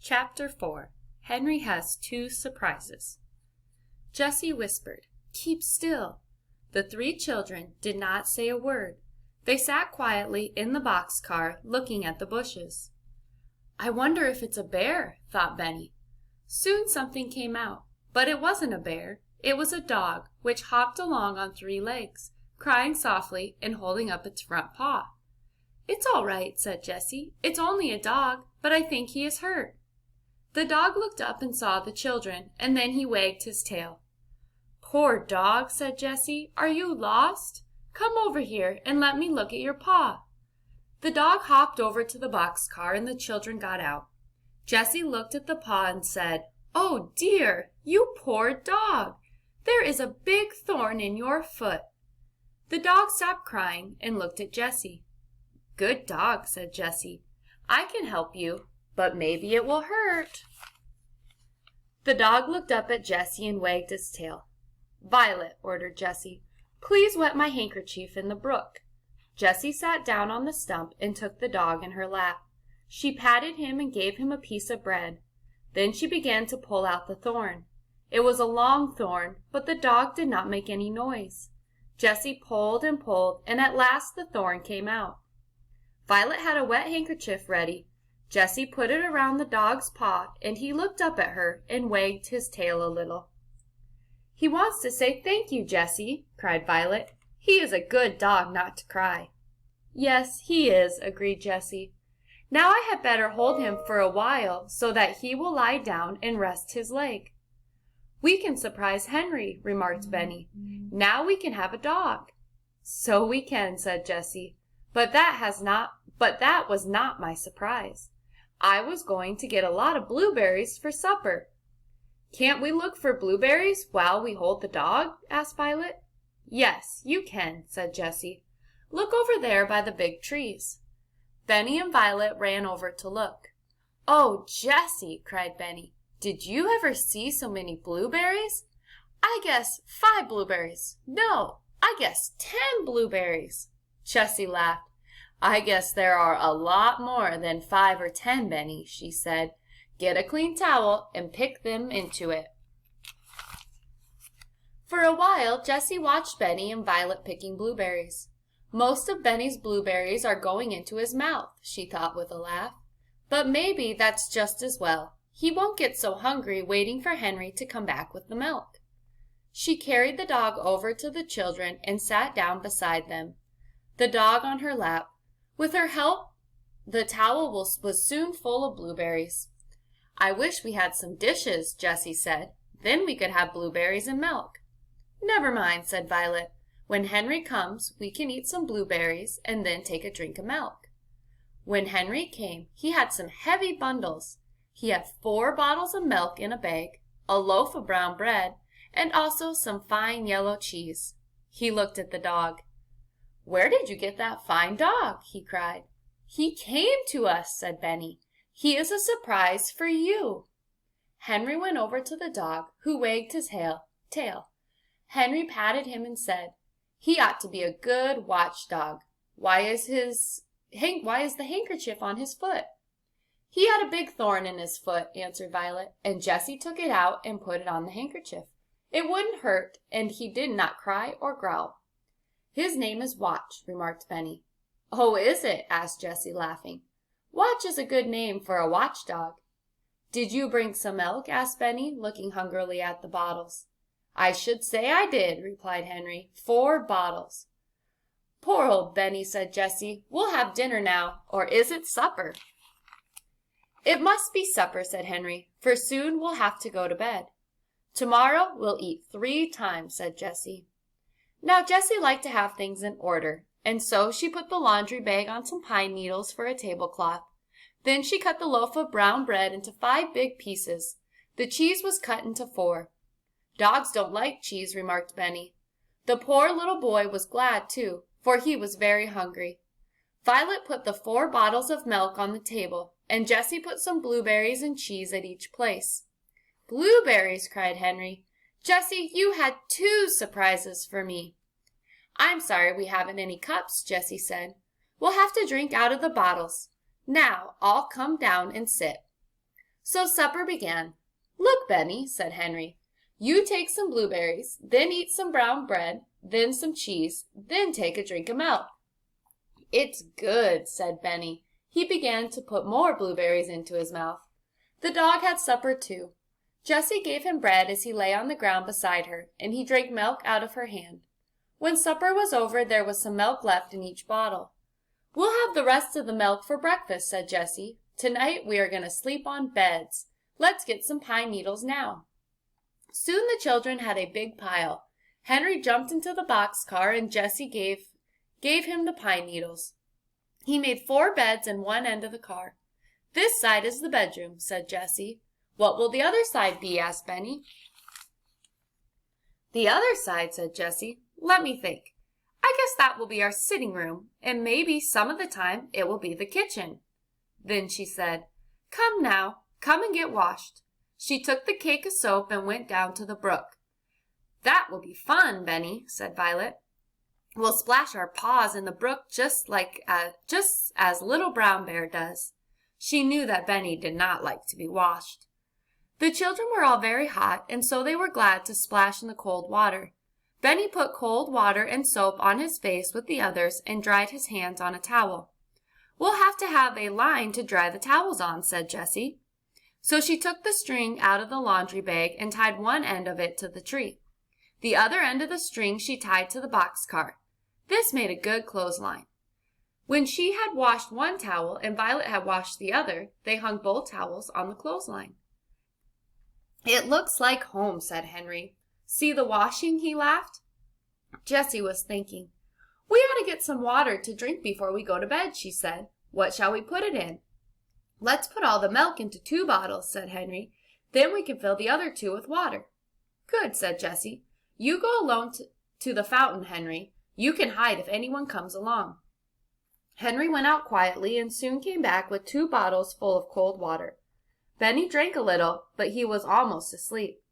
Chapter 4. Henry Has Two Surprises. Jessie whispered, "Keep still." The three children did not say a word. They sat quietly in the boxcar, looking at the bushes. "I wonder if it's a bear," thought Benny. Soon something came out, but it wasn't a bear. It was a dog, which hopped along on three legs, crying softly and holding up its front paw. "It's all right," said Jessie. "It's only a dog, but I think he is hurt." The dog looked up and saw the children, and then he wagged his tail. "Poor dog," said Jessie. "Are you lost? Come over here and let me look at your paw." The dog hopped over to the boxcar, and the children got out. Jessie looked at the paw and said, "Oh dear, you poor dog! There is a big thorn in your foot." The dog stopped crying and looked at Jessie. "Good dog," said Jessie. "I can help you, but maybe it will hurt." The dog looked up at Jessie and wagged its tail. "Violet," ordered Jessie, "please wet my handkerchief in the brook." Jessie sat down on the stump and took the dog in her lap. She patted him and gave him a piece of bread. Then she began to pull out the thorn. It was a long thorn, but the dog did not make any noise. Jessie pulled and pulled, and at last the thorn came out. Violet had a wet handkerchief ready. Jessie put it around the dog's paw, and he looked up at her and wagged his tail a little. "He wants to say thank you, Jessie," cried Violet. "He is a good dog not to cry." "Yes, he is," agreed Jessie. "Now I had better hold him for a while so that he will lie down and rest his leg." "We can surprise Henry," remarked Benny. "Now we can have a dog." "So we can," said Jessie. But that was not my surprise. I was going to get a lot of blueberries for supper." "Can't we look for blueberries while we hold the dog?" asked Violet. "Yes, you can," said Jessie. "Look over there by the big trees." Benny and Violet ran over to look. "Oh, Jessie," cried Benny, "did you ever see so many blueberries? I guess 5 blueberries. No, I guess 10 blueberries." Jessie laughed. "I guess there are a lot more than 5 or 10, Benny," she said. "Get a clean towel and pick them into it." For a while, Jessie watched Benny and Violet picking blueberries. "Most of Benny's blueberries are going into his mouth," she thought with a laugh. "But maybe that's just as well. He won't get so hungry waiting for Henry to come back with the milk." She carried the dog over to the children and sat down beside them, the dog on her lap. With her help, the towel was soon full of blueberries. "I wish we had some dishes," Jessie said. "Then we could have blueberries and milk." "Never mind," said Violet. "When Henry comes, we can eat some blueberries and then take a drink of milk." When Henry came, he had some heavy bundles. He had 4 bottles of milk in a bag, a loaf of brown bread, and also some fine yellow cheese. He looked at the dog. "Where did you get that fine dog?" he cried. "He came to us," said Benny. "He is a surprise for you." Henry went over to the dog, who wagged his tail. Henry patted him and said, "He ought to be a good watchdog. Why is the handkerchief on his foot?" "He had a big thorn in his foot," answered Violet, "and Jessie took it out and put it on the handkerchief. It wouldn't hurt, and he did not cry or growl." "His name is Watch," remarked Benny. "Oh, is it?" asked Jessie, laughing. "Watch is a good name for a watchdog." "Did you bring some milk?" asked Benny, looking hungrily at the bottles. "I should say I did," replied Henry. 4 bottles. "Poor old Benny," said Jessie. "We'll have dinner now, or is it supper?" "It must be supper," said Henry, "for soon we'll have to go to bed." "Tomorrow we'll eat 3 times," said Jessie. Now Jessie liked to have things in order, and so she put the laundry bag on some pine needles for a tablecloth. Then she cut the loaf of brown bread into 5 big pieces. The cheese was cut into 4. "Dogs don't like cheese," remarked Benny. The poor little boy was glad, too, for he was very hungry. Violet put the 4 bottles of milk on the table, and Jessie put some blueberries and cheese at each place. "Blueberries!" cried Henry. "Jessie, you had 2 surprises for me." "I'm sorry we haven't any cups," Jessie said. "We'll have to drink out of the bottles. Now, all come down and sit." So supper began. "Look, Benny," said Henry. "You take some blueberries, then eat some brown bread, then some cheese, then take a drink of milk." "It's good," said Benny. He began to put more blueberries into his mouth. The dog had supper too. Jessie gave him bread as he lay on the ground beside her, and he drank milk out of her hand. When supper was over, there was some milk left in each bottle. "We'll have the rest of the milk for breakfast," said Jessie. "Tonight we are going to sleep on beds. Let's get some pine needles now." Soon the children had a big pile. Henry jumped into the boxcar, and Jessie gave him the pine needles. He made 4 beds in one end of the car. "This side is the bedroom," said Jessie. "What will the other side be?" asked Benny. "The other side," said Jessie. "Let me think. I guess that will be our sitting room, and maybe some of the time it will be the kitchen." Then she said, "Come now, come and get washed." She took the cake of soap and went down to the brook. "That will be fun, Benny," said Violet. "We'll splash our paws in the brook just as little Brown Bear does." She knew that Benny did not like to be washed. The children were all very hot, and so they were glad to splash in the cold water. Benny put cold water and soap on his face with the others and dried his hands on a towel. "We'll have to have a line to dry the towels on," said Jessie. So she took the string out of the laundry bag and tied one end of it to the tree. The other end of the string she tied to the boxcar. This made a good clothesline. When she had washed one towel and Violet had washed the other, they hung both towels on the clothesline. "It looks like home," said Henry. "See the washing?" he laughed. Jessie was thinking. "We ought to get some water to drink before we go to bed," she said. "What shall we put it in?" "Let's put all the milk into 2 bottles," said Henry. "Then we can fill the other 2 with water." "Good," said Jessie. "You go alone to the fountain, Henry. You can hide if anyone comes along." Henry went out quietly and soon came back with 2 bottles full of cold water. Benny drank a little, but he was almost asleep.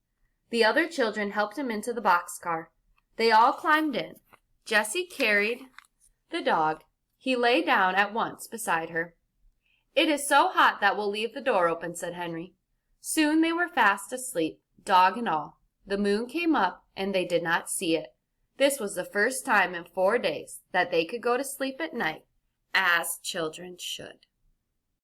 The other children helped him into the boxcar. They all climbed in. Jessie carried the dog. He lay down at once beside her. "It is so hot that we'll leave the door open," said Henry. Soon they were fast asleep, dog and all. The moon came up, and they did not see it. This was the first time in 4 days that they could go to sleep at night, as children should.